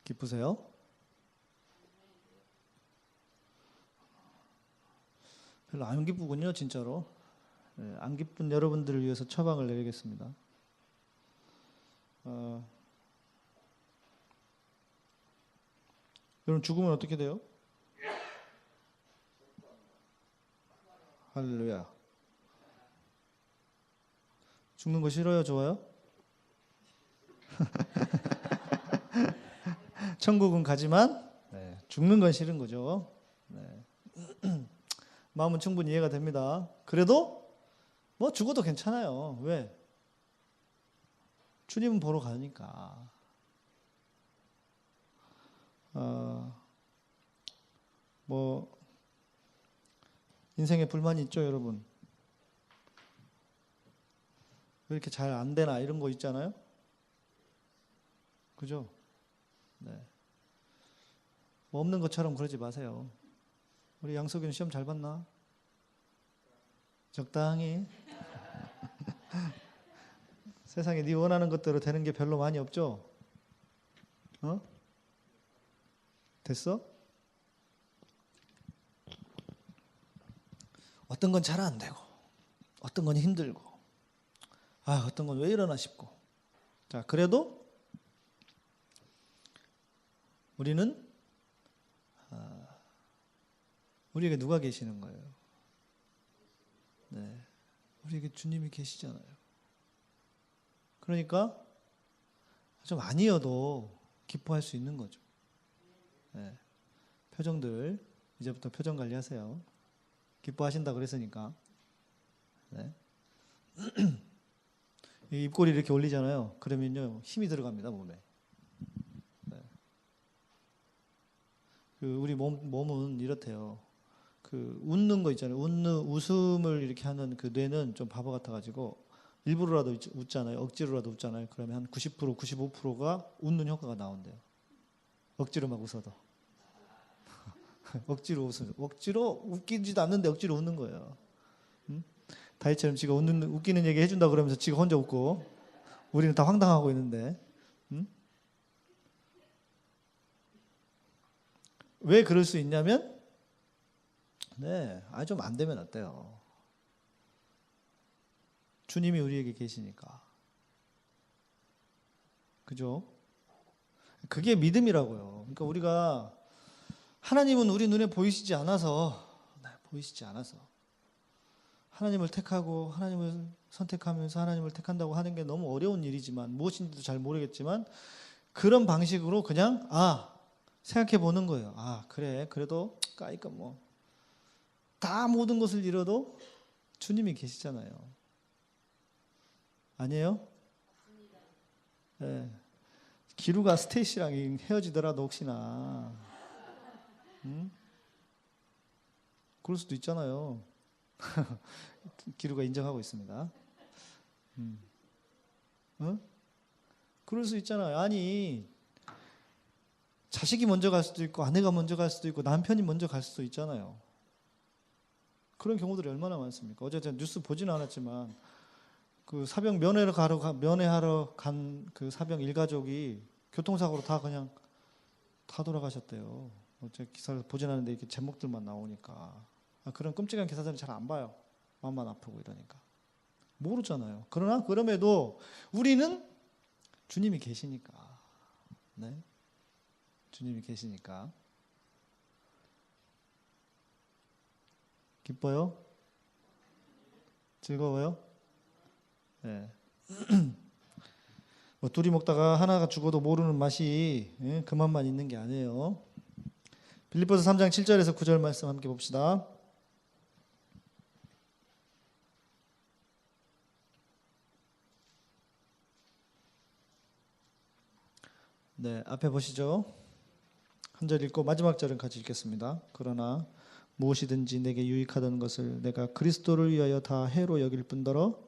기쁘세요? 별로 안 기쁘군요, 진짜로. 네, 안 기쁜 여러분들을 위해서 처방을 내리겠습니다. 여러분 죽으면 어떻게 돼요? 할렐루야. 죽는 거 싫어요? 좋아요? 천국은 가지만 죽는 건 싫은 거죠. 네. 마음은 충분히 이해가 됩니다. 그래도 뭐 죽어도 괜찮아요. 왜? 주님은 보러 가니까. 뭐 인생에 불만이 있죠, 여러분? 왜 이렇게 잘 안 되나 이런 거 있잖아요. 그죠? 네. 뭐 없는 것처럼 그러지 마세요. 우리 양석이는 시험 잘 봤나? 적당히. 세상에 네 원하는 것대로 되는 게 별로 많이 없죠? 됐어? 어떤 건 잘 안 되고, 어떤 건 힘들고, 어떤 건 왜 이러나 싶고. 자, 그래도 우리는 우리에게 누가 계시는 거예요? 네, 우리에게 주님이 계시잖아요. 그러니까 좀 아니어도 기뻐할 수 있는 거죠. 네, 표정들 이제부터 표정 관리하세요. 기뻐하신다 그랬으니까. 네. 입꼬리 이렇게 올리잖아요. 그러면요 힘이 들어갑니다, 몸에. 네. 우리 몸은 이렇대요. 웃는 거 있잖아요. 웃음을 이렇게 하는 그 뇌는 좀 바보 같아가지고 일부러라도 웃잖아요. 억지로라도 웃잖아요. 그러면 한 90%, 95%가 웃는 효과가 나온대요. 억지로 막 웃어도. 억지로 웃기지도 않는데 억지로 웃는 거예요. 다이처럼 지가 웃기는 얘기 해준다 그러면서 지가 혼자 웃고 우리는 다 황당하고 있는데. 왜 그럴 수 있냐면 좀 안 되면 어때요? 주님이 우리에게 계시니까. 그죠? 그게 믿음이라고요. 그러니까 우리가 하나님은 우리 눈에 보이시지 않아서 하나님을 택하고 하나님을 선택하면서 하나님을 택한다고 하는 게 너무 어려운 일이지만 무엇인지도 잘 모르겠지만 그런 방식으로 그냥 생각해 보는 거예요. 그래 그래도 까이까 뭐 다 모든 것을 잃어도 주님이 계시잖아요. 아니에요? 네. 기루가 스테이시랑 헤어지더라도 혹시나 그럴 수도 있잖아요. 기루가 인정하고 있습니다. 그럴 수 있잖아요. 아니 자식이 먼저 갈 수도 있고 아내가 먼저 갈 수도 있고 남편이 먼저 갈 수도 있잖아요. 그런 경우들이 얼마나 많습니까? 어제 제가 뉴스 보지는 않았지만 그 사병 면회하러 간 그 사병 일가족이 교통사고로 다 돌아가셨대요. 제가 기사를 보진 않았는데 이렇게 제목들만 나오니까 그런 끔찍한 기사들은 잘 안 봐요. 마음만 아프고 이러니까 모르잖아요. 그럼에도 우리는 주님이 계시니까, 주님이 계시니까 기뻐요? 즐거워요? 네. 뭐 둘이 먹다가 하나가 죽어도 모르는 맛이 그만만 있는 게 아니에요. 빌립보서 3장 7절에서 9절 말씀 함께 봅시다. 네, 앞에 보시죠. 한 절 읽고 마지막 절은 같이 읽겠습니다. 그러나 무엇이든지 내게 유익하던 것을 내가 그리스도를 위하여 다 해로 여길 뿐더러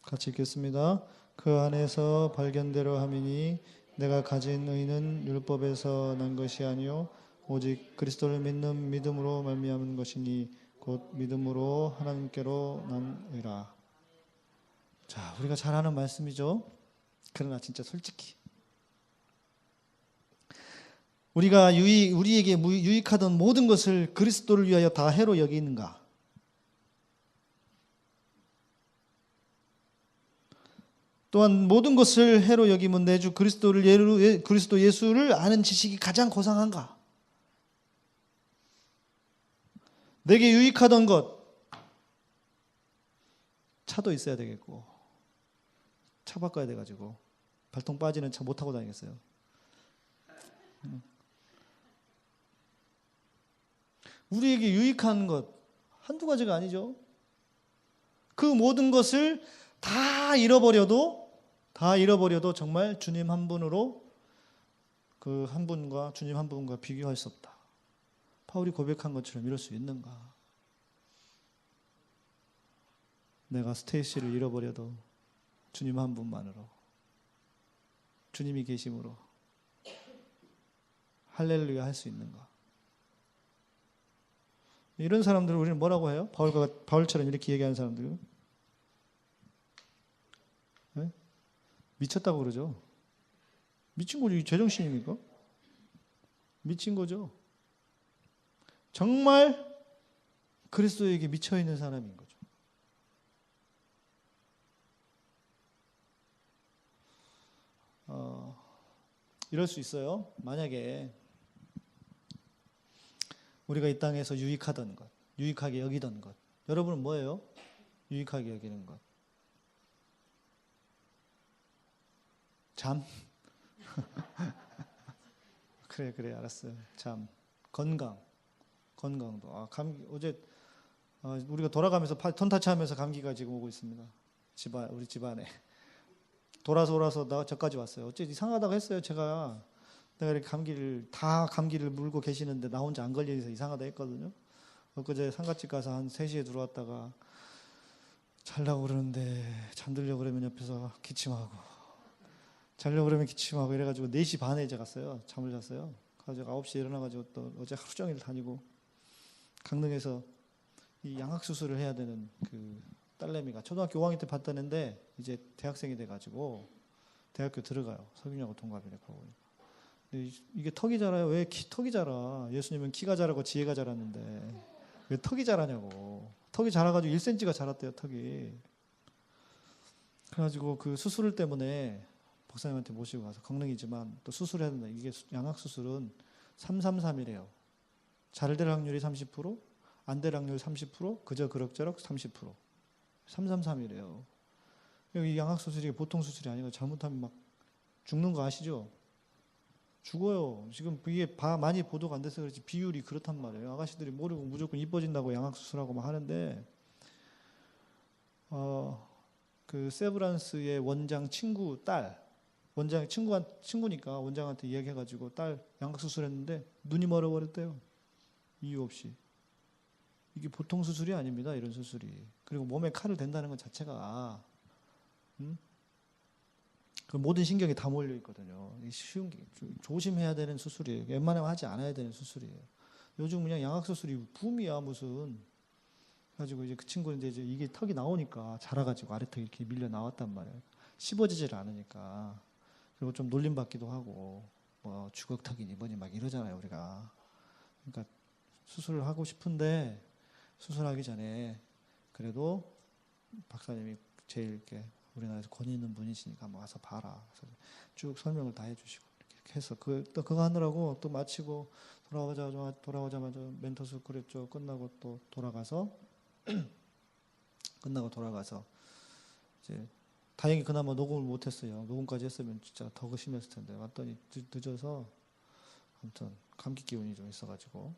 같이 읽겠습니다. 그 안에서 발견되려 함이니 내가 가진 의는 율법에서 난 것이 아니요 오직 그리스도를 믿는 믿음으로 말미암은 것이니 곧 믿음으로 하나님께로 난 의라. 자, 우리가 잘 아는 말씀이죠. 그러나 진짜 솔직히 우리에게 유익하던 모든 것을 그리스도를 위하여 다 해로 여기는가? 또한 모든 것을 해로 여기면 내 주 그리스도 예수를 아는 지식이 가장 고상한가? 내게 유익하던 것, 차도 있어야 되겠고, 차 바꿔야 돼가지고 발통 빠지는 차 못 타고 다니겠어요. 우리에게 유익한 것 한두 가지가 아니죠. 그 모든 것을 다 잃어버려도 정말 주님 한 분으로 그 한 분과 주님 한 분과 비교할 수 없다. 바울이 고백한 것처럼 이럴 수 있는가? 내가 스테이시를 잃어버려도 주님 한 분만으로 주님이 계심으로 할렐루야 할 수 있는가? 이런 사람들을 우리는 뭐라고 해요? 바울처럼 이렇게 얘기하는 사람들 네? 미쳤다고 그러죠. 미친 거죠. 제정신입니까? 미친 거죠. 정말 그리스도에게 미쳐있는 사람인 거죠. 이럴 수 있어요. 만약에 우리가 이 땅에서 유익하던 것, 유익하게 여기던 것. 여러분은 뭐예요? 유익하게 여기는 것. 잠? 그래, 알았어요. 잠. 건강도. 감기, 어제, 우리가 돌아가면서 턴타치하면서 감기가 지금 오고 있습니다. 우리 집안에. 돌아서 저까지 왔어요. 어째 이상하다고 했어요, 제가. 내가 이렇게 감기를 물고 계시는데 나 혼자 안 걸려서 이상하다 했거든요. 엊그제 상가집 가서 한 3시에 들어왔다가 자려고 그러는데 잠들려고 그러면 옆에서 기침하고 자려고 그러면 기침하고 이래가지고 4시 반에 이제 갔어요. 잠을 잤어요. 가지고 9시에 일어나가지고 또 어제 하루 종일 다니고 강릉에서 이 양악수술을 해야 되는 그 딸내미가 초등학교 5학년 때 봤던 애인데 이제 대학생이 돼가지고 대학교 들어가요. 석윤이하고 동갑이래. 그러고 보니까. 근데 이게 턱이 자라요? 왜 턱이 자라? 예수님은 키가 자라고 지혜가 자랐는데 왜 턱이 자라냐고. 턱이 자라가지고 1cm가 자랐대요. 턱이. 그래가지고 그 수술 때문에 박사님한테 모시고 가서 강릉이지만 또 수술해야 된다. 이게 양악수술은 333이래요. 잘 될 확률이 30%, 안 될 확률 30%, 그저 그럭저럭 30%. 333이래요. 이 양악수술이 보통 수술이 아니고 잘못하면 막 죽는 거 아시죠? 죽어요. 지금 이게 많이 보도가 안 돼서 그렇지 비율이 그렇단 말이에요. 아가씨들이 모르고 무조건 이뻐진다고 양악수술하고 막 하는데 그 세브란스의 원장 친구 딸 원장 친구니까 원장한테 이야기해가지고 딸 양악수술했는데 눈이 멀어버렸대요. 이유 없이. 이게 보통 수술이 아닙니다. 이런 수술이. 그리고 몸에 칼을 댄다는 것 자체가 그 모든 신경이 다 몰려 있거든요. 쉬운 게 조심해야 되는 수술이에요. 웬만하면 하지 않아야 되는 수술이에요. 요즘 그냥 양악 수술이 붐이야 무슨. 가지고 이제 그 친구는 이제 이게 턱이 나오니까 자라가지고 아래턱이 이렇게 밀려 나왔단 말이에요. 씹어지질 않으니까. 그리고 좀 놀림받기도 하고 뭐 주걱턱이니 뭐니 막 이러잖아요 우리가. 그러니까 수술을 하고 싶은데 수술하기 전에 그래도 박사님이 제일 이렇게 우리나라에서 권위 있는 분이시니까 한번 와서 봐라. 그래서 쭉 설명을 다 해주시고 이렇게 해서 또 그거 하느라고 또 마치고 돌아오자마자 멘토스 그랬죠. 끝나고 돌아가서 이제 다행히 그나마 녹음을 못했어요. 녹음까지 했으면 진짜 더 심했을 텐데 왔더니 늦어서 아무튼 감기 기운이 좀 있어가지고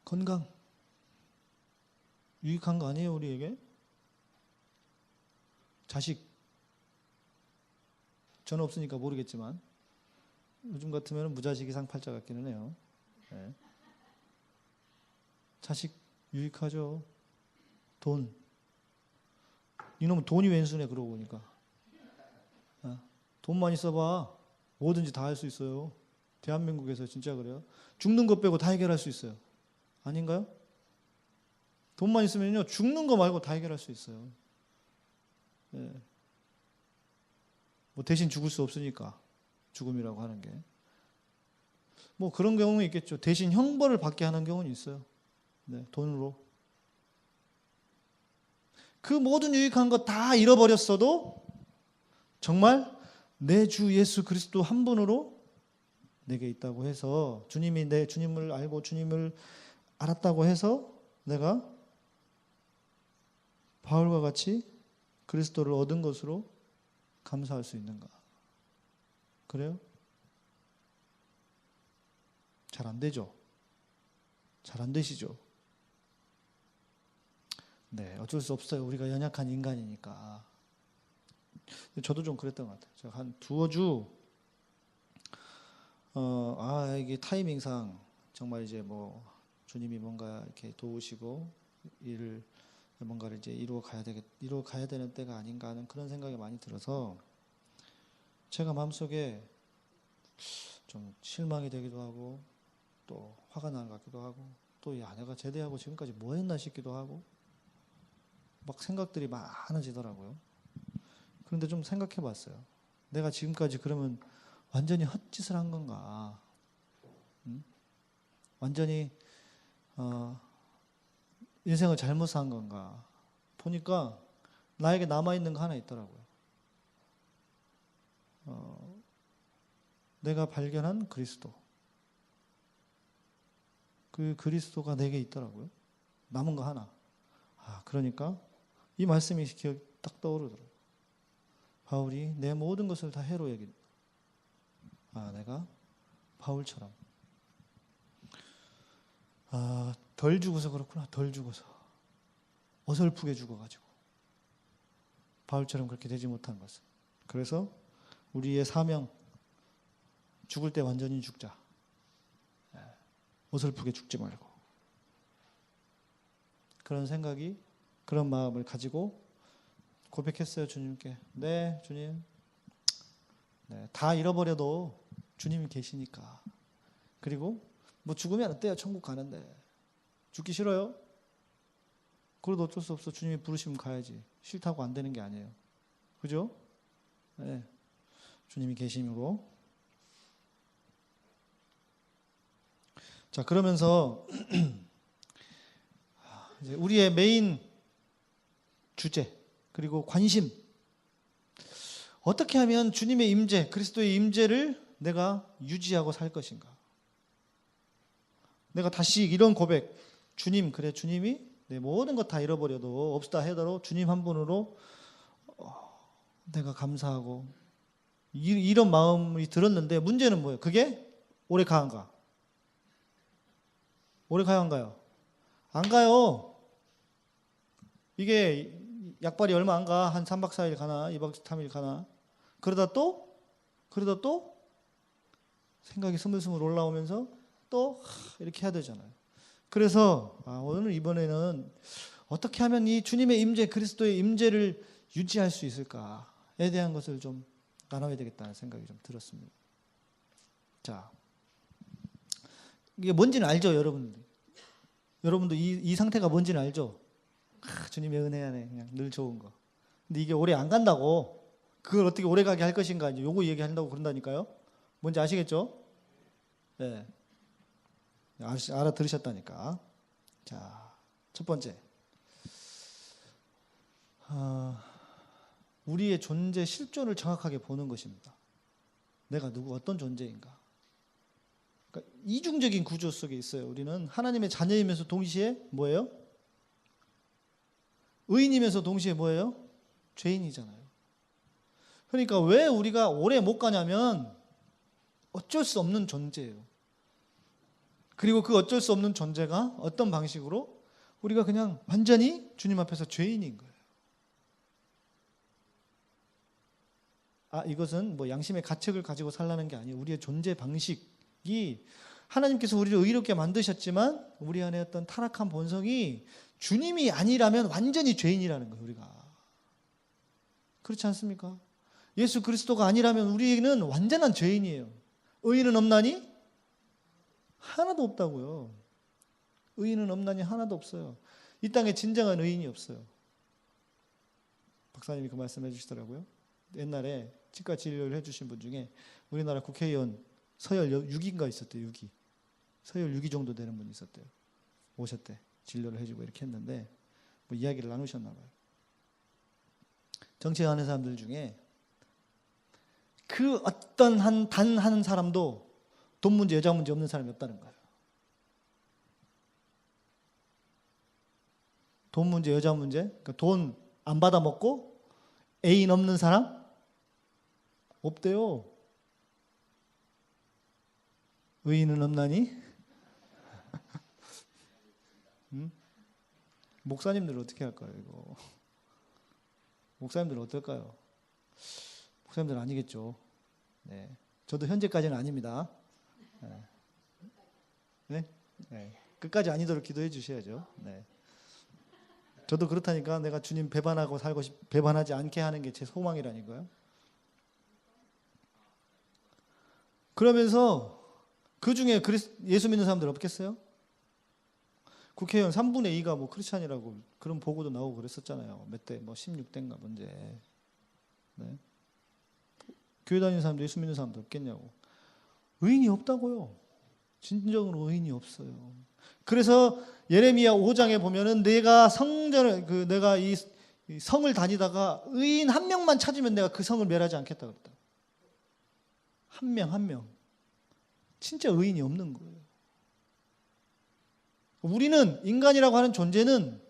건강 유익한 거 아니에요 우리에게? 자식 저는 없으니까 모르겠지만 요즘 같으면 무자식이 상팔자 같기는 해요. 네. 자식 유익하죠. 돈 이놈은 돈이 왼수네 그러고 보니까 돈만 있어봐. 뭐든지 다 할 수 있어요. 대한민국에서 진짜 그래요. 죽는 것 빼고 다 해결할 수 있어요. 아닌가요? 돈만 있으면요, 죽는 거 말고 다 해결할 수 있어요. 예. 뭐 대신 죽을 수 없으니까 죽음이라고 하는 게. 뭐 그런 경우는 있겠죠. 대신 형벌을 받게 하는 경우는 있어요. 네, 돈으로. 그 모든 유익한 거 다 잃어버렸어도 정말 내 주 예수 그리스도 한 분으로 내게 있다고 해서, 주님이 내 주님을 알고 주님을 알았다고 해서 내가 바울과 같이 그리스도를 얻은 것으로 감사할 수 있는가? 그래요? 잘 안 되죠? 잘 안 되시죠? 네, 어쩔 수 없어요. 우리가 연약한 인간이니까. 저도 좀 그랬던 것 같아요. 제가 한 두어 주, 이게 타이밍상 정말 이제 뭐 주님이 뭔가 이렇게 도우시고 일을 뭔가를 이제 이루어 가야 되는 때가 아닌가 하는 그런 생각이 많이 들어서 제가 마음속에 좀 실망이 되기도 하고 또 화가 나는 것 같기도 하고 또 이 아내가 제대하고 지금까지 뭐 했나 싶기도 하고 막 생각들이 많아지더라고요. 그런데 좀 생각해 봤어요. 내가 지금까지 그러면 완전히 헛짓을 한 건가? 완전히 인생을 잘못 산 건가? 보니까 나에게 남아있는 거 하나 있더라고요. 내가 발견한 그리스도. 그 그리스도가 내게 있더라고요. 남은 거 하나. 그러니까 이 말씀이 딱 떠오르더라고요. 바울이 내 모든 것을 다 해로 여긴다. 내가 바울처럼. 덜 죽어서 그렇구나. 덜 죽어서. 어설프게 죽어가지고. 바울처럼 그렇게 되지 못한 것은. 그래서 우리의 사명, 죽을 때 완전히 죽자. 어설프게 죽지 말고. 그런 생각이, 그런 마음을 가지고 고백했어요, 주님께. 네, 주님. 네, 다 잃어버려도 주님이 계시니까. 그리고 뭐 죽으면 어때요? 천국 가는데. 죽기 싫어요? 그래도 어쩔 수 없어. 주님이 부르시면 가야지. 싫다고 안 되는 게 아니에요. 그죠? 네. 주님이 계심으로. 자, 그러면서 이제 우리의 메인 주제 그리고 관심, 어떻게 하면 주님의 임재, 그리스도의 임재를 내가 유지하고 살 것인가? 내가 다시 이런 고백, 주님, 그래 주님이 내 모든 것 다 잃어버려도 없다 해도 주님 한 분으로 내가 감사하고 이런 마음이 들었는데 문제는 뭐예요? 그게 오래 가는가? 오래 가야 안 가요? 안 가요. 이게 약발이 얼마 안 가. 한 3박 4일 가나 2박 3일 가나. 그러다 또 생각이 스물스물 올라오면서 또 이렇게 해야 되잖아요. 그래서 오늘 이번에는 어떻게 하면 이 주님의 임재, 그리스도의 임재를 유지할 수 있을까에 대한 것을 좀 나눠야 되겠다는 생각이 좀 들었습니다. 자, 이게 뭔지는 알죠, 여러분들? 여러분도 이 상태가 뭔지는 알죠? 주님의 은혜 안에 그냥 늘 좋은 거. 근데 이게 오래 안 간다고, 그걸 어떻게 오래 가게 할 것인가, 이제 요거 얘기한다고 그런다니까요. 뭔지 아시겠죠? 네. 알아들으셨다니까. 자, 첫 번째. 우리의 존재 실존을 정확하게 보는 것입니다. 내가 어떤 존재인가. 그러니까 이중적인 구조 속에 있어요. 우리는 하나님의 자녀이면서 동시에 뭐예요? 의인이면서 동시에 뭐예요? 죄인이잖아요. 그러니까 왜 우리가 오래 못 가냐면 어쩔 수 없는 존재예요. 그리고 그 어쩔 수 없는 존재가 어떤 방식으로 우리가 그냥 완전히 주님 앞에서 죄인인 거예요. 이것은 뭐 양심의 가책을 가지고 살라는 게 아니에요. 우리의 존재 방식이 하나님께서 우리를 의롭게 만드셨지만 우리 안에 어떤 타락한 본성이 주님이 아니라면 완전히 죄인이라는 거예요, 우리가. 그렇지 않습니까? 예수 그리스도가 아니라면 우리는 완전한 죄인이에요. 의인은 없나니? 하나도 없다고요. 의인은 없나니 하나도 없어요. 이 땅에 진정한 의인이 없어요. 박사님이 그 말씀해 주시더라고요. 옛날에 치과 진료를 해주신 분 중에 우리나라 국회의원 서열 6위인가 있었대요. 6위. 서열 6위 정도 되는 분이 있었대요. 오셨대. 진료를 해주고 이렇게 했는데 뭐 이야기를 나누셨나 봐요. 정치하는 사람들 중에 그 어떤 단 한 사람도 돈 문제, 여자 문제 없는 사람이 없다는 거예요. 돈 문제, 여자 문제, 그러니까 돈 안 받아 먹고 애인 없는 사람 없대요. 의인은 없나니? 목사님들은 어떻게 할까요, 이거? 목사님들은 어떨까요? 목사님들은 아니겠죠. 네. 저도 현재까지는 아닙니다. 네? 네. 끝까지 아니도록 기도해 주셔야죠. 네. 저도 그렇다니까 내가 주님 배반하고 살고 배반하지 않게 하는 게 제 소망이라니까요. 그러면서 그 중에 예수 믿는 사람들 없겠어요? 국회의원 3분의 2가 뭐 크리스찬이라고 그런 보고도 나오고 그랬었잖아요. 몇 대, 뭐 16대인가 문제. 네. 교회 다니는 사람도 예수 믿는 사람도 없겠냐고. 의인이 없다고요. 진정으로 의인이 없어요. 그래서 예레미야 5장에 보면은 내가 내가 이 성을 다니다가 의인 한 명만 찾으면 내가 그 성을 멸하지 않겠다 그랬다. 한 명. 진짜 의인이 없는 거예요. 우리는 인간이라고 하는 존재는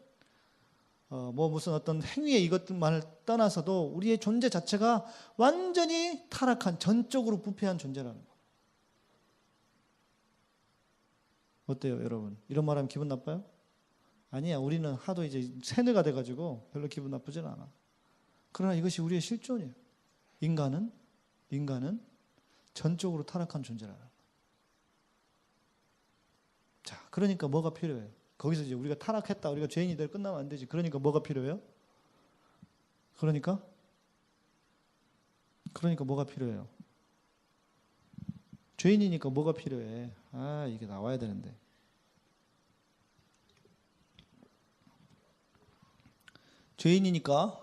뭐 무슨 어떤 행위의 이것들만을 떠나서도 우리의 존재 자체가 완전히 타락한 전적으로 부패한 존재라는 거예요. 어때요, 여러분? 이런 말하면 기분 나빠요? 아니야, 우리는 하도 이제 세뇌가 돼가지고 별로 기분 나쁘진 않아. 그러나 이것이 우리의 실존이에요. 인간은 전적으로 타락한 존재라는 거예요. 자, 그러니까 뭐가 필요해요? 거기서 이제 우리가 타락했다, 우리가 죄인이 되어 끝나면 안 되지. 그러니까 뭐가 필요해요? 그러니까 뭐가 필요해요? 죄인이니까 뭐가 필요해? 이게 나와야 되는데. 죄인이니까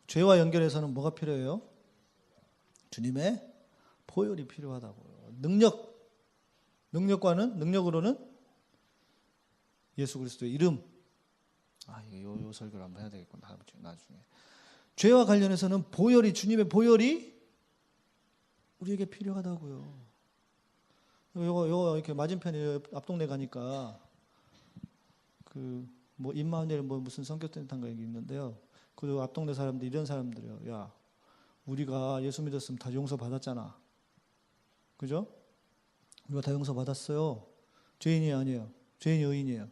죄와 연결해서는 뭐가 필요해요? 주님의 보혈이 필요하다고요. 능력으로는 예수 그리스도의 이름. 요 설교를 한번 해야 되겠구나. 나중에. 죄와 관련해서는 주님의 보혈이 우리에게 필요하다고요. 요거 이렇게 맞은편에 앞동네 가니까 뭐 임마누엘 뭐 무슨 성교센터인가 여기 있는데요. 그 앞동네 사람들 이런 사람들이요. 야, 우리가 예수 믿었으면 다 용서 받았잖아. 그죠? 우리가 다 용서 받았어요. 죄인이 아니에요. 죄인이 의인이에요.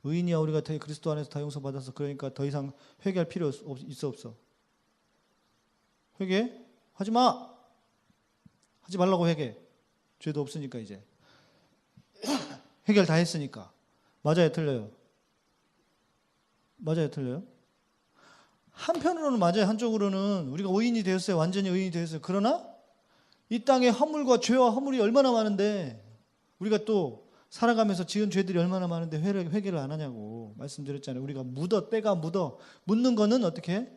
의인이야 우리가 그리스도 안에서 다 용서 받았어. 그러니까 더 이상 회개할 필요 있어 없어? 회개? 하지 마. 하지 말라고 회개. 죄도 없으니까 이제 해결 다 했으니까. 맞아요, 틀려요? 맞아요, 틀려요? 한편으로는 맞아요. 한쪽으로는 우리가 의인이 되었어요. 완전히 의인이 되었어요. 그러나 이 땅에 허물과 죄와 허물이 얼마나 많은데 우리가 또 살아가면서 지은 죄들이 얼마나 많은데 회개를 안 하냐고 말씀드렸잖아요. 우리가 때가 묻는 거는 어떻게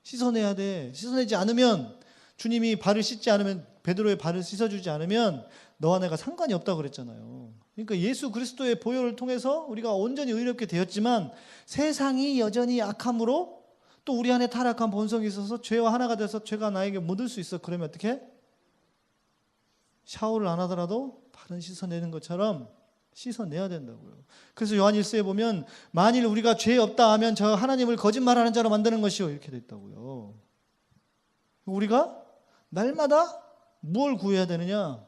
씻어내야 돼. 씻어내지 않으면 주님이 발을 씻지 않으면 베드로의 발을 씻어주지 않으면 너와 내가 상관이 없다고 그랬잖아요. 그러니까 예수 그리스도의 보혈을 통해서 우리가 온전히 의롭게 되었지만 세상이 여전히 악함으로 또 우리 안에 타락한 본성이 있어서 죄와 하나가 돼서 죄가 나에게 묻을 수 있어. 그러면 어떻게? 샤워를 안 하더라도 발은 씻어내는 것처럼 씻어내야 된다고요. 그래서 요한 1서에 보면 만일 우리가 죄 없다 하면 저 하나님을 거짓말하는 자로 만드는 것이요 이렇게 돼 있다고요. 우리가 날마다 뭘 구해야 되느냐?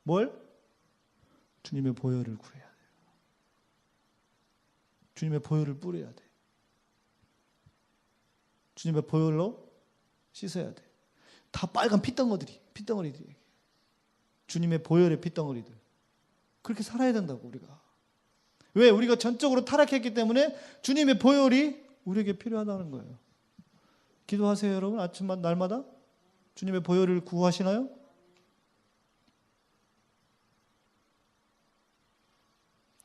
뭘? 주님의 보혈을 구해야 돼요. 주님의 보혈을 뿌려야 돼. 주님의 보혈로 씻어야 돼. 다 빨간 핏덩어리들이. 주님의 보혈의 핏덩어리들. 그렇게 살아야 된다고 우리가. 왜? 우리가 전적으로 타락했기 때문에 주님의 보혈이 우리에게 필요하다는 거예요. 기도하세요 여러분. 아침마다 날마다 주님의 보혈을 구하시나요?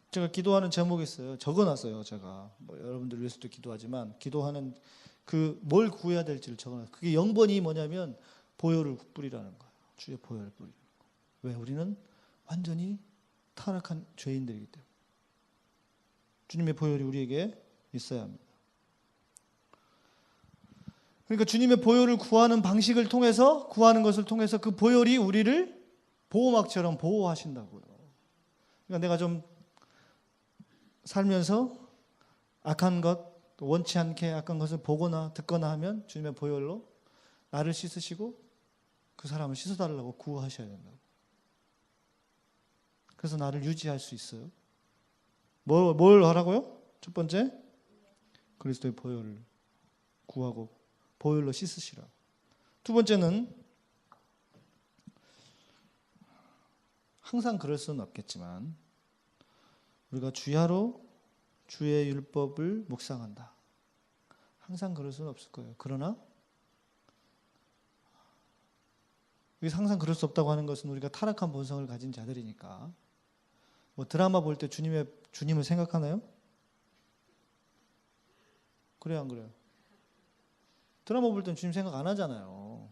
제가 기도하는 제목이 있어요. 적어놨어요. 제가 여러분들 위해서도 기도하지만 기도하는 뭘 구해야 될지를 적어놨어요. 그게 0번이 뭐냐면 보혈을 뿌리라는 거예요. 주의 보혈을 뿌리는 거. 왜? 우리는 완전히 타락한 죄인들이기 때문에 주님의 보혈이 우리에게 있어야 합니다. 그러니까 주님의 보혈을 구하는 방식을 통해서, 구하는 것을 통해서 그 보혈이 우리를 보호막처럼 보호하신다고요. 그러니까 내가 좀 살면서 악한 것, 원치 않게 악한 것을 보거나 듣거나 하면 주님의 보혈로 나를 씻으시고 그 사람을 씻어달라고 구하셔야 된다고. 그래서 나를 유지할 수 있어요. 뭘 하라고요? 첫 번째, 그리스도의 보혈을 구하고 보혈로 씻으시라. 두 번째는 항상 그럴 수는 없겠지만 우리가 주야로 주의 율법을 묵상한다. 항상 그럴 수는 없을 거예요. 그러나 항상 그럴 수 없다고 하는 것은 우리가 타락한 본성을 가진 자들이니까. 드라마 볼 때 주님을 생각하나요? 그래요, 안 그래요? 드라마 볼 땐 주님 생각 안 하잖아요.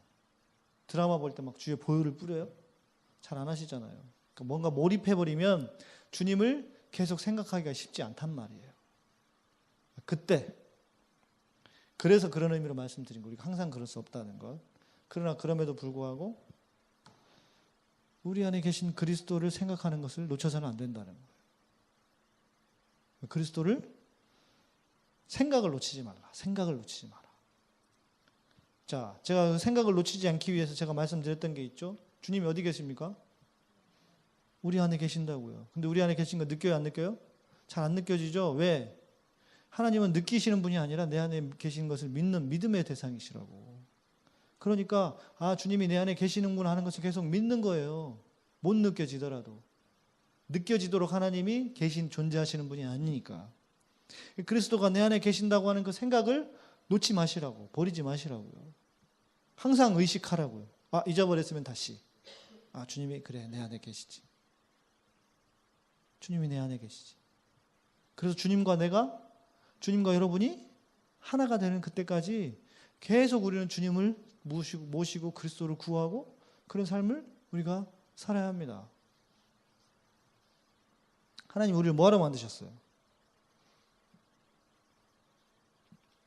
드라마 볼 때 막 주의 보혈을 뿌려요? 잘 안 하시잖아요. 그러니까 뭔가 몰입해버리면 주님을 계속 생각하기가 쉽지 않단 말이에요. 그래서 그런 의미로 말씀드린 거예요. 우리가 항상 그럴 수 없다는 것. 그러나 그럼에도 불구하고 우리 안에 계신 그리스도를 생각하는 것을 놓쳐서는 안 된다는 거예요. 그리스도를 생각을 놓치지 마라. 자, 제가 생각을 놓치지 않기 위해서 제가 말씀드렸던 게 있죠. 주님이 어디 계십니까? 우리 안에 계신다고요. 근데 우리 안에 계신 거 느껴요, 안 느껴요? 잘 안 느껴지죠? 왜? 하나님은 느끼시는 분이 아니라 내 안에 계신 것을 믿는 믿음의 대상이시라고. 그러니까 주님이 내 안에 계시는구나 하는 것을 계속 믿는 거예요. 못 느껴지더라도. 느껴지도록 하나님이 존재하시는 분이 아니니까. 그리스도가 내 안에 계신다고 하는 그 생각을 놓지 마시라고. 버리지 마시라고요. 항상 의식하라고요. 잊어버렸으면 다시. 주님이 그래 내 안에 계시지. 주님이 내 안에 계시지. 그래서 주님과 여러분이 하나가 되는 그때까지 계속 우리는 주님을 모시고 그리스도를 구하고 그런 삶을 우리가 살아야 합니다. 하나님 우리를 뭐하러 만드셨어요?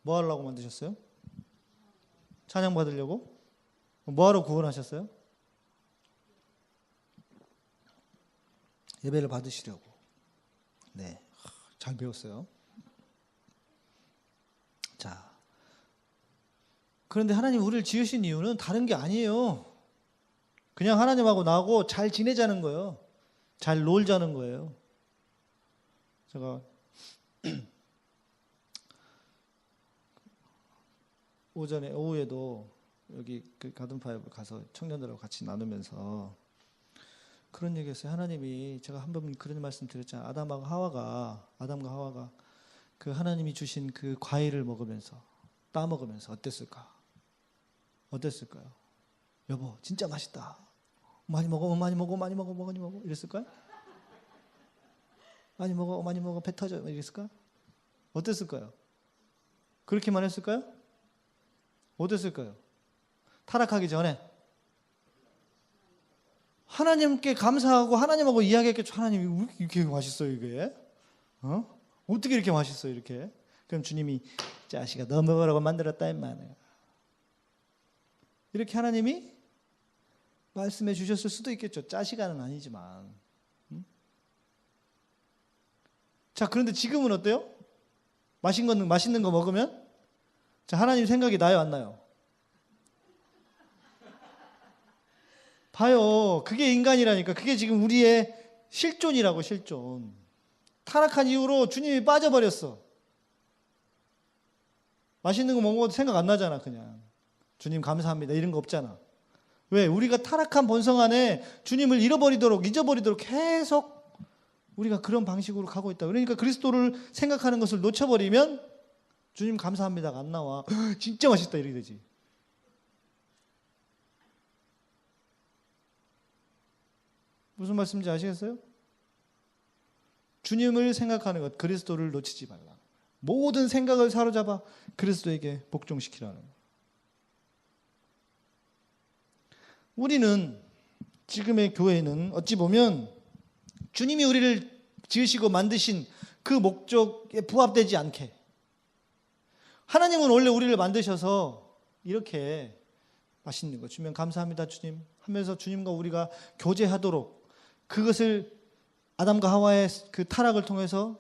뭐 하려고 만드셨어요? 찬양 받으려고? 뭐하러 구원하셨어요? 예배를 받으시려고. 네, 잘 배웠어요. 자, 그런데 하나님 우리를 지으신 이유는 다른 게 아니에요. 그냥 하나님하고 나하고 잘 지내자는 거예요. 잘 놀자는 거예요. 제가 오후에도 여기 가든파이브 가서 청년들하고 같이 나누면서 그런 얘기했어요. 하나님이 제가 한 번 그런 말씀 드렸잖아요. 아담과 하와가 그 하나님이 주신 그 과일을 따먹으면서 어땠을까요? 여보, 진짜 맛있다. 많이 먹어, 이랬을까요? 많이 먹어, 배 터져, 이랬을까요? 어땠을까요? 그렇게만 했을까요? 어땠을까요? 타락하기 전에 하나님께 감사하고 하나님하고 이야기했겠죠. 하나님 왜 이렇게 맛있어요 이게? 어떻게 이렇게 맛있어요 이렇게? 그럼 주님이 자식아 너 먹으라고 만들었다 임마. 이렇게 하나님이 말씀해 주셨을 수도 있겠죠. 자식아는 아니지만. 자, 그런데 지금은 어때요? 맛있는 거 먹으면 자, 하나님 생각이 나요, 안 나요? 봐요. 그게 인간이라니까. 그게 지금 우리의 실존이라고, 실존. 타락한 이후로 주님이 빠져버렸어. 맛있는 거 먹어도 생각 안 나잖아, 그냥. 주님 감사합니다. 이런 거 없잖아. 왜? 우리가 타락한 본성 안에 주님을 잊어버리도록 계속 우리가 그런 방식으로 가고 있다. 그러니까 그리스도를 생각하는 것을 놓쳐버리면 주님 감사합니다가 안 나와. 진짜 맛있다 이렇게 되지. 무슨 말씀인지 아시겠어요? 주님을 생각하는 것, 그리스도를 놓치지 말라. 모든 생각을 사로잡아 그리스도에게 복종시키라는 것. 우리는 지금의 교회는 어찌 보면 주님이 우리를 지으시고 만드신 그 목적에 부합되지 않게, 하나님은 원래 우리를 만드셔서 이렇게 맛있는 거 주면 감사합니다 주님 하면서 주님과 우리가 교제하도록, 그것을 아담과 하와의 그 타락을 통해서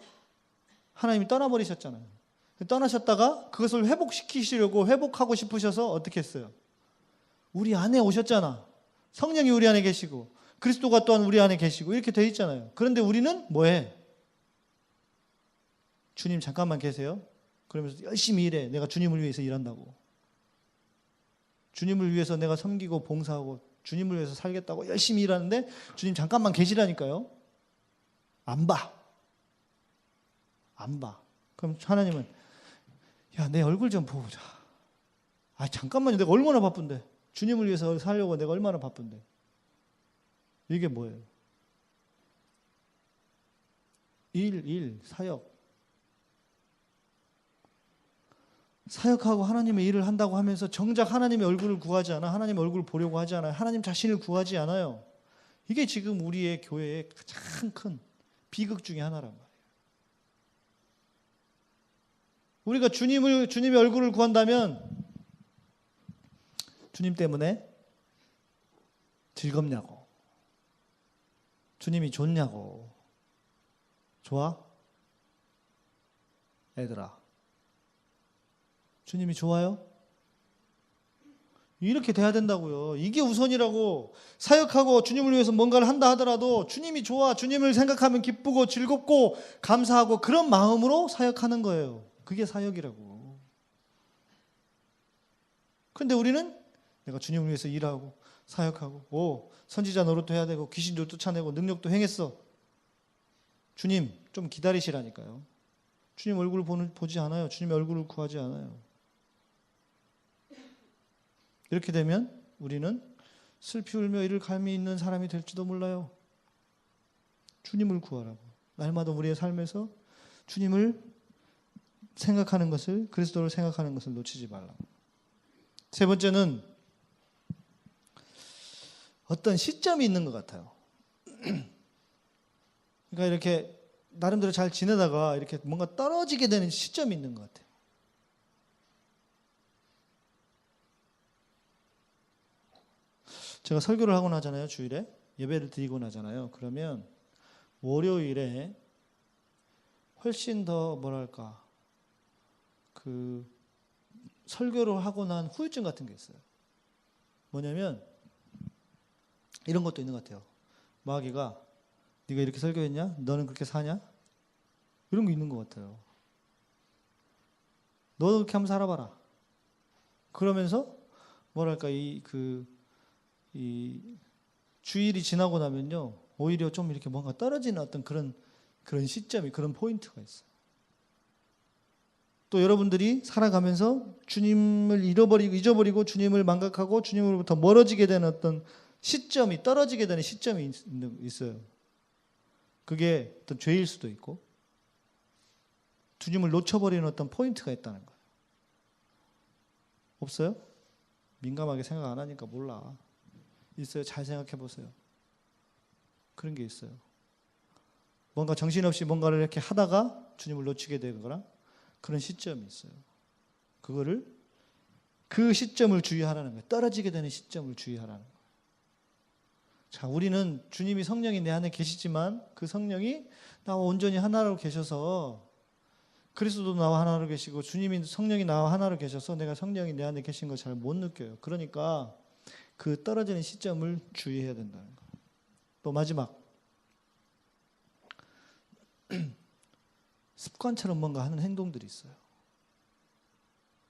하나님이 떠나버리셨잖아요. 떠나셨다가 그것을 회복시키시려고, 회복하고 싶으셔서 어떻게 했어요? 우리 안에 오셨잖아. 성령이 우리 안에 계시고 그리스도가 또한 우리 안에 계시고 이렇게 돼 있잖아요. 그런데 우리는 뭐해? 주님 잠깐만 계세요. 그러면서 열심히 일해. 내가 주님을 위해서 일한다고. 주님을 위해서 내가 섬기고 봉사하고 주님을 위해서 살겠다고 열심히 일하는데 주님 잠깐만 계시라니까요. 안 봐. 안 봐. 그럼 하나님은 야, 내 얼굴 좀 보자. 아, 잠깐만요. 내가 얼마나 바쁜데. 주님을 위해서 살려고 내가 얼마나 바쁜데. 이게 뭐예요? 일, 사역. 사역하고 하나님의 일을 한다고 하면서 정작 하나님의 얼굴을 구하지 않아. 하나님의 얼굴을 보려고 하지 않아요. 하나님 자신을 구하지 않아요. 이게 지금 우리의 교회의 가장 큰 비극 중에 하나란 말이에요. 우리가 주님의 얼굴을 구한다면 주님 때문에 즐겁냐고, 주님이 좋냐고. 좋아? 애들아, 주님이 좋아요? 이렇게 돼야 된다고요. 이게 우선이라고. 사역하고 주님을 위해서 뭔가를 한다 하더라도 주님이 좋아, 주님을 생각하면 기쁘고 즐겁고 감사하고 그런 마음으로 사역하는 거예요. 그게 사역이라고. 그런데 우리는 내가 주님을 위해서 일하고 사역하고 선지자 노릇도 해야 되고 귀신도 쫓아내고 능력도 행했어. 주님 좀 기다리시라니까요. 주님 얼굴을 보지 않아요. 주님의 얼굴을 구하지 않아요. 이렇게 되면 우리는 슬피 울며 이를 갈미 있는 사람이 될지도 몰라요. 주님을 구하라고. 날마다 우리의 삶에서 주님을 생각하는 것을, 그리스도를 생각하는 것을 놓치지 말라고. 세 번째는 어떤 시점이 있는 것 같아요. 그러니까 이렇게 나름대로 잘 지내다가 이렇게 뭔가 떨어지게 되는 시점이 있는 것 같아요. 제가 설교를 하고 나잖아요. 주일에 예배를 드리고 나잖아요. 그러면 월요일에 훨씬 더 뭐랄까 그 설교를 하고 난 후유증 같은 게 있어요. 뭐냐면 이런 것도 있는 것 같아요. 마귀가 네가 이렇게 설교했냐? 너는 그렇게 사냐? 이런 거 있는 것 같아요. 너도 그렇게 한번 살아봐라. 그러면서 뭐랄까 이 주일이 지나고 나면요, 오히려 좀 이렇게 뭔가 떨어지는 어떤 그런 시점이, 그런 포인트가 있어요. 또 여러분들이 살아가면서 주님을 잊어버리고 주님을 망각하고 주님으로부터 멀어지게 되는 어떤 시점이, 떨어지게 되는 시점이 있어요. 그게 어떤 죄일 수도 있고 주님을 놓쳐버리는 어떤 포인트가 있다는 거예요. 없어요? 민감하게 생각 안 하니까 몰라. 있어요. 잘 생각해 보세요. 그런 게 있어요. 뭔가 정신없이 뭔가를 이렇게 하다가 주님을 놓치게 되거나 그런 시점이 있어요. 그 시점을 주의하라는 거예요. 떨어지게 되는 시점을 주의하라는 거예요. 자, 우리는 주님이, 성령이 내 안에 계시지만 그 성령이 나와 온전히 하나로 계셔서, 그리스도도 나와 하나로 계시고 주님이, 성령이 나와 하나로 계셔서 내가 성령이 내 안에 계신 걸 잘 못 느껴요. 그러니까 그 떨어지는 시점을 주의해야 된다는 거예요. 또 마지막, 습관처럼 뭔가 하는 행동들이 있어요.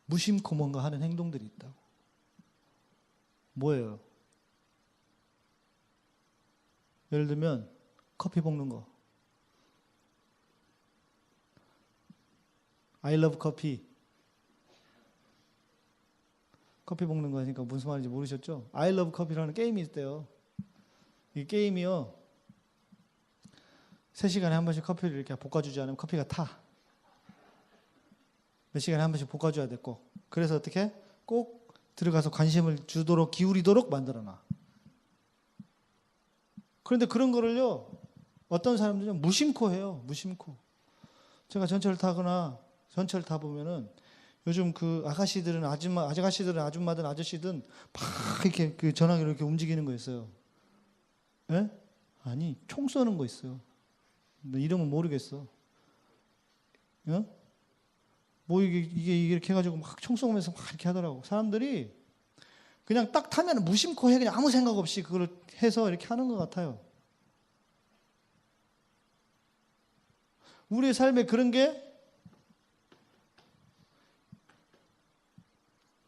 무심코 뭔가 하는 행동들이 있다고. 뭐예요? 예를 들면 커피 볶는 거. I love coffee. 커피 볶는 거 하니까 무슨 말인지 모르셨죠? I love coffee라는 게임이 있대요. 이 게임이요, 3시간에 한 번씩 커피를 이렇게 볶아주지 않으면 커피가 타. 몇 시간에 한 번씩 볶아줘야 돼, 꼭. 그래서 어떻게? 꼭 들어가서 관심을 주도록, 기울이도록 만들어놔. 그런데 그런 거를요, 어떤 사람들은 무심코 해요, 무심코. 제가 전철을 타보면은 요즘 그 아가씨들은 아줌마든 아저씨든 막 이렇게 그 전화기로 이렇게 움직이는 거 있어요. 예? 아니, 총 쏘는 거 있어요. 이름은 모르겠어. 어? 뭐 이게 이렇게 해가지고 막 총 쏘면서 막 이렇게 하더라고. 사람들이 그냥 딱 타면 무심코 해. 그냥 아무 생각 없이 그걸 해서 이렇게 하는 것 같아요. 우리의 삶에 그런 게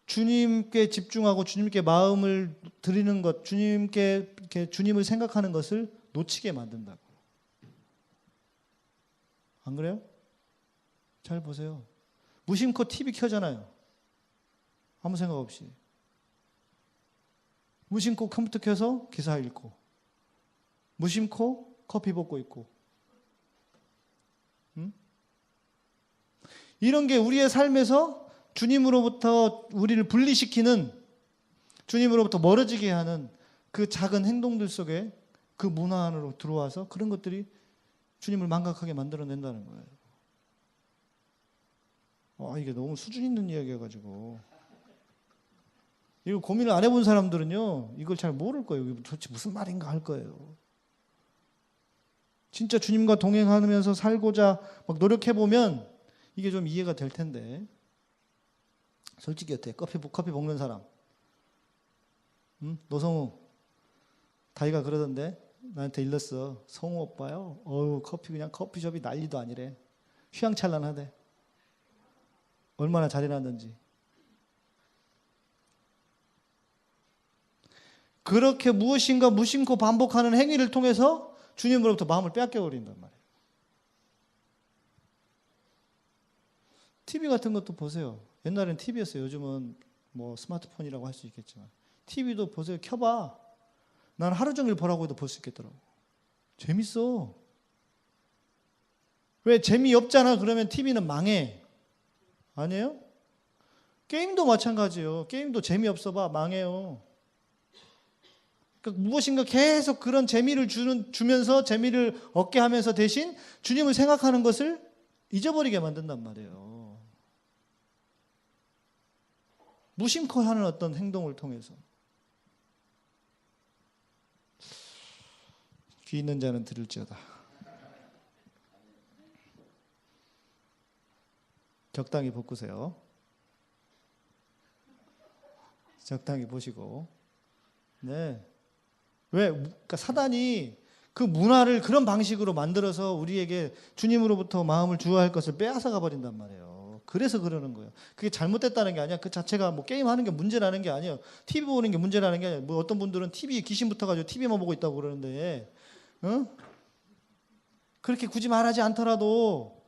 주님께 집중하고 주님께 마음을 드리는 것, 주님께 이렇게 주님을 생각하는 것을 놓치게 만든다고. 안 그래요? 잘 보세요. 무심코 TV 켜잖아요. 아무 생각 없이. 무심코 컴퓨터 켜서 기사 읽고, 무심코 커피 볶고 있고. 이런 게 우리의 삶에서 주님으로부터 우리를 분리시키는, 주님으로부터 멀어지게 하는 그 작은 행동들 속에 그 문화 안으로 들어와서 그런 것들이 주님을 망각하게 만들어낸다는 거예요. 이게 너무 수준 있는 이야기여가지고 이거 고민을 안 해본 사람들은요 이걸 잘 모를 거예요. 이게 도대체 무슨 말인가 할 거예요. 진짜 주님과 동행하면서 살고자 막 노력해보면 이게 좀 이해가 될 텐데, 솔직히 어때? 커피 볶는 사람, 노성우 다이가 그러던데 나한테 일렀어. 성우 오빠요, 커피 그냥 커피숍이 난리도 아니래. 휘황찬란하대. 얼마나 잘해놨는지. 그렇게 무엇인가 무심코 반복하는 행위를 통해서 주님으로부터 마음을 빼앗겨버린단 말이에요. TV 같은 것도 보세요. 옛날엔 TV였어요. 요즘은 뭐 스마트폰이라고 할 수 있겠지만 TV도 보세요. 켜봐. 난 하루 종일 보라고 해도 볼 수 있겠더라고. 재밌어. 왜? 재미없잖아. 그러면 TV는 망해. 아니에요? 게임도 마찬가지예요. 게임도 재미없어 봐. 망해요. 그러니까 무엇인가 계속 그런 재미를 주면서 재미를 얻게 하면서 대신 주님을 생각하는 것을 잊어버리게 만든단 말이에요. 무심코 하는 어떤 행동을 통해서. 귀 있는 자는 들을지어다. 적당히 볶으세요. 적당히 보시고. 네. 왜? 그러니까 사단이 그 문화를 그런 방식으로 만들어서 우리에게 주님으로부터 마음을 주어야 할 것을 빼앗아가 버린단 말이에요. 그래서 그러는 거예요. 그게 잘못됐다는 게 아니야. 그 자체가 뭐 게임하는 게 문제라는 게 아니에요. TV 보는 게 문제라는 게 아니에요. 뭐 어떤 분들은 TV 귀신 붙어가지고 TV만 보고 있다고 그러는데, 그렇게 굳이 말하지 않더라도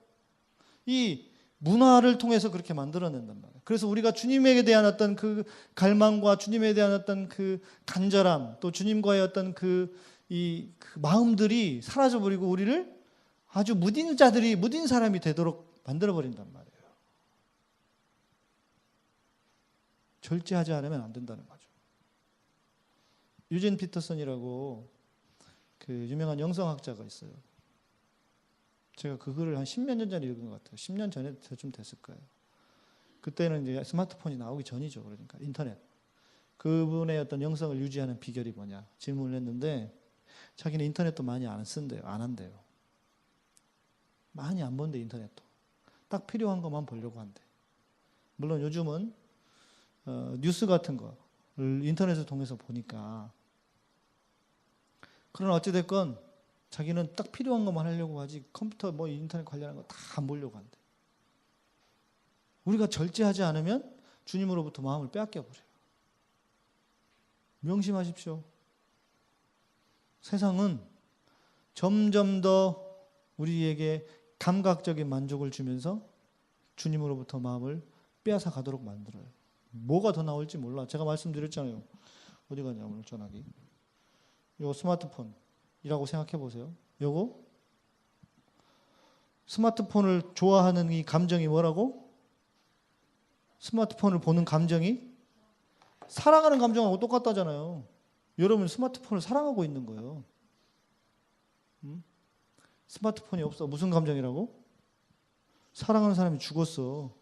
이 문화를 통해서 그렇게 만들어낸단 말이에요. 그래서 우리가 주님에게 대한 어떤 그 갈망과 주님에 대한 어떤 그 간절함, 또 주님과의 어떤 그 마음들이 사라져버리고 우리를 아주 무딘 사람이 되도록 만들어버린단 말이에요. 절제하지 않으면 안 된다는 거죠. 유진 피터슨이라고 그 유명한 영성학자가 있어요. 제가 그 글을 한 10몇 년 전에 읽은 것 같아요. 10년 전에 좀 됐을 거예요. 그때는 이제 스마트폰이 나오기 전이죠. 그러니까 인터넷. 그분의 어떤 영성을 유지하는 비결이 뭐냐 질문을 했는데, 자기는 인터넷도 많이 안 쓴대요. 안 한대요. 많이 안 본대, 인터넷도. 딱 필요한 것만 보려고 한대. 물론 요즘은 뉴스 같은 거를 인터넷을 통해서 보니까, 그러나 어찌됐건 자기는 딱 필요한 것만 하려고 하지 컴퓨터 뭐 인터넷 관련한 거 다 안 보려고 한대. 우리가 절제하지 않으면 주님으로부터 마음을 빼앗겨 버려요. 명심하십시오. 세상은 점점 더 우리에게 감각적인 만족을 주면서 주님으로부터 마음을 빼앗아 가도록 만들어요. 뭐가 더 나올지 몰라. 제가 말씀드렸잖아요. 어디 가냐 오늘 전화기. 요 스마트폰이라고 생각해 보세요. 요거 스마트폰을 좋아하는 이 감정이 뭐라고? 스마트폰을 보는 감정이 사랑하는 감정하고 똑같다잖아요. 여러분 스마트폰을 사랑하고 있는 거예요. 스마트폰이 없어. 무슨 감정이라고? 사랑하는 사람이 죽었어.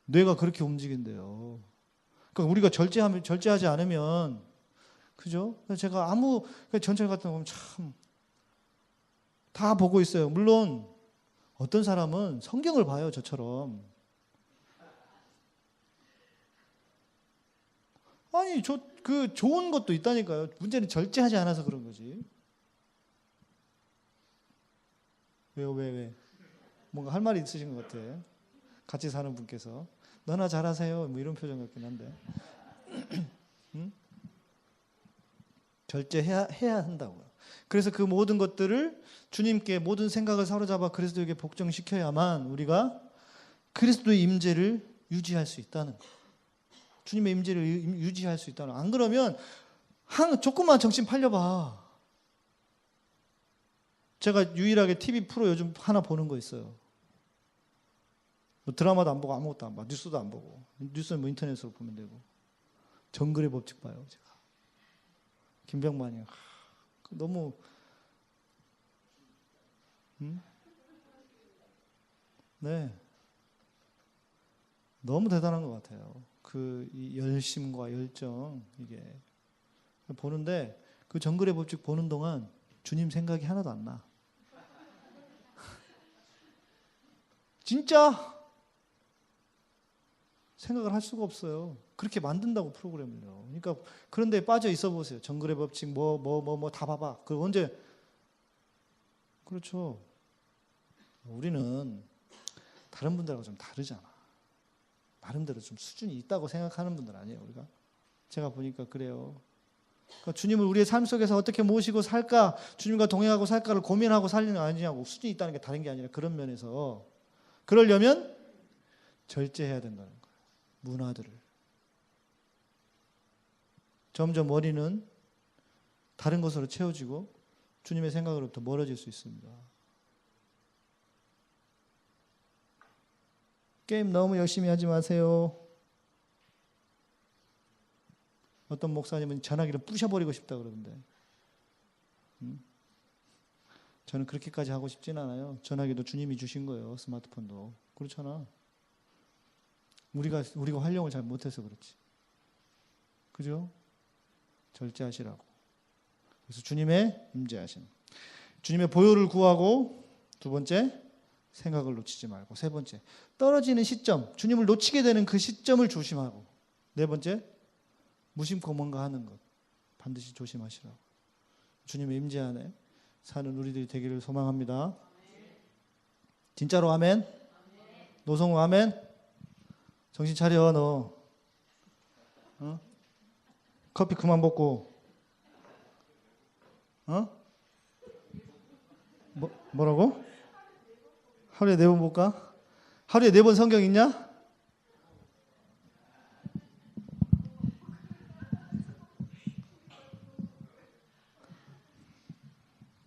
뇌가 그렇게 움직인대요. 그러니까 우리가 절제하지 않으면, 그죠? 제가 전철 같은 거 보면 참 다 보고 있어요. 물론 어떤 사람은 성경을 봐요, 저처럼. 아니, 그 좋은 것도 있다니까요. 문제는 절제하지 않아서 그런 거지. 왜요, 왜? 뭔가 할 말이 있으신 것 같아. 같이 사는 분께서. 너나 잘하세요. 뭐 이런 표정 같긴 한데. 응? 절제해야 한다고요. 그래서 그 모든 것들을 주님께 모든 생각을 사로잡아 그리스도에게 복종시켜야만 우리가 그리스도의 임재를 유지할 수 있다는 거예요. 주님의 임재를 유지할 수 있다는 거예요. 안 그러면 조금만 정신 팔려봐. 제가 유일하게 TV 프로 요즘 하나 보는 거 있어요. 뭐 드라마도 안 보고 아무것도 안 봐. 뉴스도 안 보고. 뉴스는 뭐 인터넷으로 보면 되고. 정글의 법칙 봐요, 제가. 김병만이. 너무 네. 너무 대단한 것 같아요. 이 열심과 열정, 이게. 보는데, 그 정글의 법칙 보는 동안 주님 생각이 하나도 안 나. 진짜 생각을 할 수가 없어요. 그렇게 만든다고 프로그램을요. 그러니까 그런 데에 빠져 있어 보세요. 정글의 법칙 뭐 다 봐봐. 그 언제 그렇죠. 우리는 다른 분들하고 좀 다르잖아. 나름대로 좀 수준이 있다고 생각하는 분들 아니에요, 우리가? 제가 보니까 그래요. 그러니까 주님을 우리의 삶 속에서 어떻게 모시고 살까, 주님과 동행하고 살까를 고민하고 살리는 거 아니냐고. 수준이 있다는 게 다른 게 아니라 그런 면에서 그러려면 절제해야 된다는 거예요. 문화들을. 점점 머리는 다른 것으로 채워지고 주님의 생각으로부터 멀어질 수 있습니다. 게임 너무 열심히 하지 마세요. 어떤 목사님은 전화기를 부셔버리고 싶다 그러는데 저는 그렇게까지 하고 싶진 않아요. 전화기도 주님이 주신 거예요. 스마트폰도. 그렇잖아. 우리가 활용을 잘 못해서 그렇지. 그죠? 절제하시라고. 그래서 주님의 임재하심. 주님의 보혈을 구하고, 두 번째, 생각을 놓치지 말고, 세 번째, 떨어지는 시점, 주님을 놓치게 되는 그 시점을 조심하고, 네 번째, 무심코 뭔가 하는 것 반드시 조심하시라고. 주님의 임재 안에 사는 우리들이 되기를 소망합니다. 진짜로 아멘? 노성우 아멘? 정신 차려 너. 커피 그만 먹고. 뭐라고? 하루에 4번 볼까? 하루에 4번 성경 읽냐?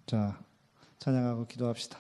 자, 찬양하고 기도합시다.